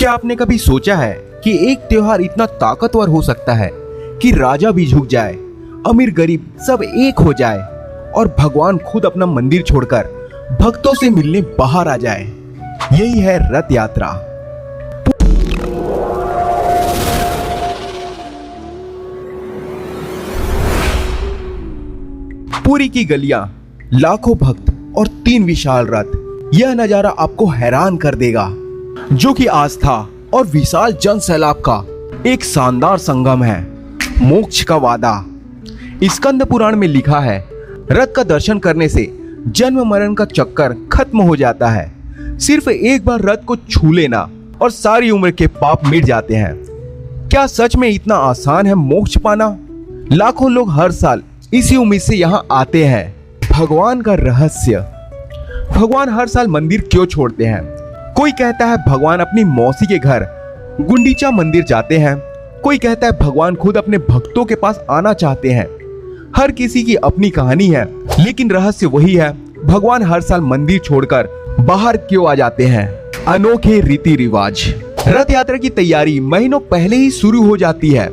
क्या आपने कभी सोचा है कि एक त्योहार इतना ताकतवर हो सकता है कि राजा भी झुक जाए, अमीर गरीब सब एक हो जाए और भगवान खुद अपना मंदिर छोड़कर भक्तों से मिलने बाहर आ जाए। यही है रथ यात्रा। पुरी की गलियां, लाखों भक्त और 3 विशाल रथ, यह नजारा आपको हैरान कर देगा, जो कि आस्था और विशाल जन सैलाब का एक शानदार संगम है। मोक्ष का वादा। स्कंद पुराण में लिखा है, रथ का दर्शन करने से जन्म मरण का चक्कर खत्म हो जाता है। सिर्फ एक बार रथ को छू लेना और सारी उम्र के पाप मिट जाते हैं। क्या सच में इतना आसान है मोक्ष पाना? लाखों लोग हर साल इसी उम्मीद से यहाँ आते हैं। भगवान का रहस्य। भगवान हर साल मंदिर क्यों छोड़ते हैं? कोई कहता है भगवान अपनी मौसी के घर गुंडीचा मंदिर जाते हैं, कोई कहता है भगवान खुद अपने भक्तों के पास आना चाहते हैं। हर किसी की अपनी कहानी है, लेकिन रहस्य वही है, भगवान हर साल मंदिर छोड़कर बाहर क्यों आ जाते हैं। अनोखे रीति रिवाज। रथ यात्रा की तैयारी महीनों पहले ही शुरू हो जाती है।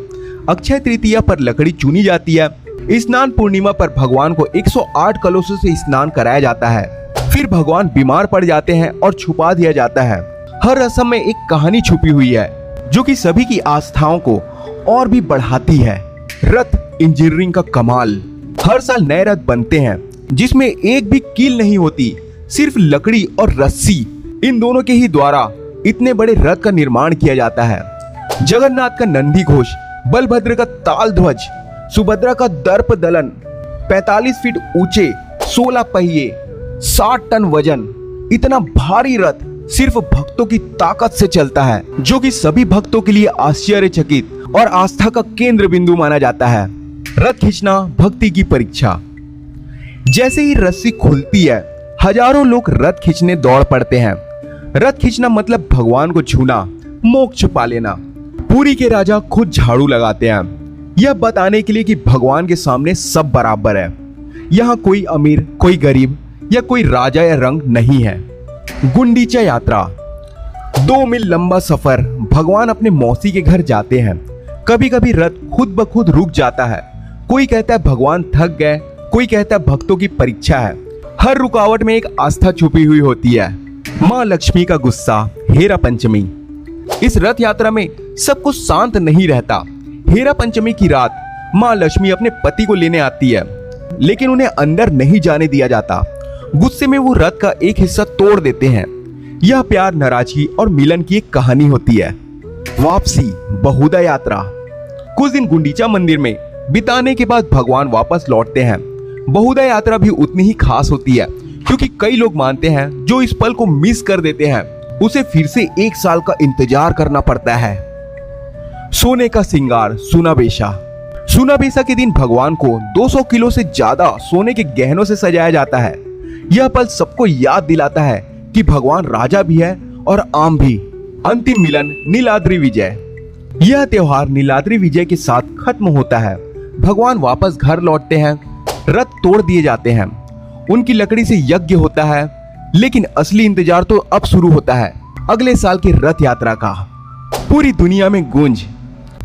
अक्षय तृतीया पर लकड़ी चुनी जाती है। स्नान पूर्णिमा पर भगवान को 108 कलशों से स्नान कराया जाता है। फिर भगवान बीमार पड़ जाते हैं और छुपा दिया जाता है। हर रस्म में एक कहानी छुपी हुई है, जो कि सभी की आस्थाओं को और भी बढ़ाती है। रथ इंजीनियरिंग का कमाल। हर साल नए रथ बनते हैं, जिसमें एक भी कील नहीं होती, सिर्फ लकड़ी और रस्सी। इन दोनों के ही द्वारा इतने बड़े रथ का निर्माण किया जाता है। जगन्नाथ का नंदी घोष, बलभद्र का ताल ध्वज, सुभद्रा का दर्प दलन, 45 फीट ऊंचे, 16 पहिए, 60 टन वजन। इतना भारी रथ सिर्फ भक्तों की ताकत से चलता है, जो कि सभी भक्तों के लिए आश्चर्यचकित और आस्था का केंद्र बिंदु माना जाता है। रथ खींचना भक्ति की परीक्षा। जैसे ही रस्सी खुलती है, हजारों लोग रथ खींचने दौड़ पड़ते हैं। रथ खींचना मतलब भगवान को छूना, मोक्ष पा लेना। पुरी के राजा खुद झाड़ू लगाते हैं, यह बताने के लिए कि भगवान के सामने सब बराबर है। यहाँ कोई अमीर, कोई गरीब या कोई राजा या रंग नहीं है। गुंडीचा यात्रा। 2 मील लंबा सफर। भगवान अपने मौसी के घर जाते हैं। कभी कभी रथ खुद ब खुद रुक जाता है। कोई कहता है भगवान थक गए, कोई कहता है भक्तों की परीक्षा है। हर रुकावट में एक आस्था छुपी हुई होती है। माँ लक्ष्मी का गुस्सा। हेरा पंचमी। इस रथ यात्रा में सब कुछ शांत नहीं रहता। हेरा पंचमी की रात माँ लक्ष्मी अपने पति को लेने आती है, लेकिन उन्हें अंदर नहीं जाने दिया जाता। गुस्से में वो रथ का एक हिस्सा तोड़ देते हैं। यह प्यार, नाराजगी और मिलन की एक कहानी होती है। वापसी। बहुधा यात्रा। कुछ दिन गुंडीचा मंदिर में बिताने के बाद भगवान वापस लौटते हैं। बहुधा यात्रा भी उतनी ही खास होती है, क्योंकि कई लोग मानते हैं जो इस पल को मिस कर देते हैं, उसे फिर से 1 साल का इंतजार करना पड़ता है। सोने का श्रृंगार। सुनाबेशा। सुनाबेशा के दिन भगवान को 200 किलो से ज्यादा सोने के गहनों से सजाया जाता है। यह पल सबको याद दिलाता है कि भगवान राजा भी है और आम भी। अंतिम मिलन। नीलाद्रि विजय। यह त्योहार नीलाद्रि विजय के साथ खत्म होता है। भगवान वापस घर लौटते हैं। रथ तोड़ दिए जाते हैं। उनकी लकड़ी से यज्ञ होता है, लेकिन असली इंतजार तो अब शुरू होता है, अगले साल की रथ यात्रा का। पूरी दुनिया में गूंज।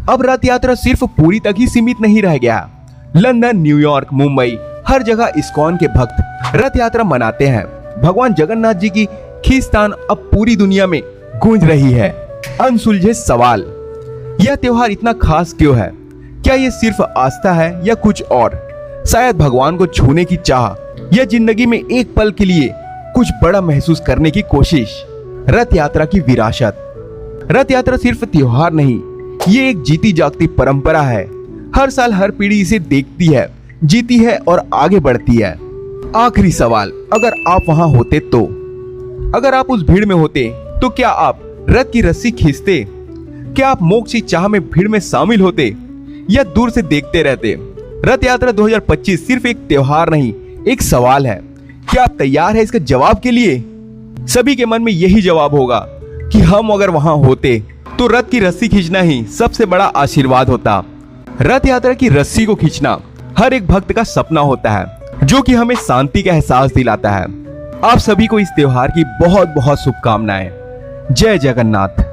अब रथ यात्रा सिर्फ पुरी तक ही सीमित नहीं रह गया। लंदन, न्यूयॉर्क, मुंबई, हर जगह इस्कॉन के भक्त रथ यात्रा मनाते हैं। भगवान जगन्नाथ जी की खींचतान अब पूरी दुनिया में गूंज रही है। अनसुलझे सवाल। यह त्योहार इतना खास क्यों है? क्या यह सिर्फ आस्था है या कुछ और? शायद भगवान को छूने की चाह, या जिंदगी में एक पल के लिए कुछ बड़ा महसूस करने की कोशिश। रथ यात्रा की विरासत। रथ यात्रा सिर्फ त्योहार नहीं, ये एक जीती जागती परंपरा है। हर साल हर पीढ़ी इसे देखती है, जीती है और आगे बढ़ती है। आखिरी सवाल, अगर आप वहां होते तो? अगर आप उस भीड़ में होते तो क्या आप रथ की रस्सी खींचते? क्या आप मोक्ष की चाह में भीड़ में शामिल होते या दूर से देखते रहते? रथ यात्रा 2025 सिर्फ एक त्योहार नहीं, एक सवाल है। क्या आप तैयार हैं इसके जवाब के लिए? सभी के मन में यही जवाब होगा कि हम अगर वहां होते तो रथ की रस्सी खींचना ही सबसे बड़ा आशीर्वाद होता। रथ यात्रा की रस्सी को खींचना हर एक भक्त का सपना होता है, जो कि हमें शांति का एहसास दिलाता है। आप सभी को इस त्योहार की बहुत बहुत शुभकामनाएं। जय जगन्नाथ।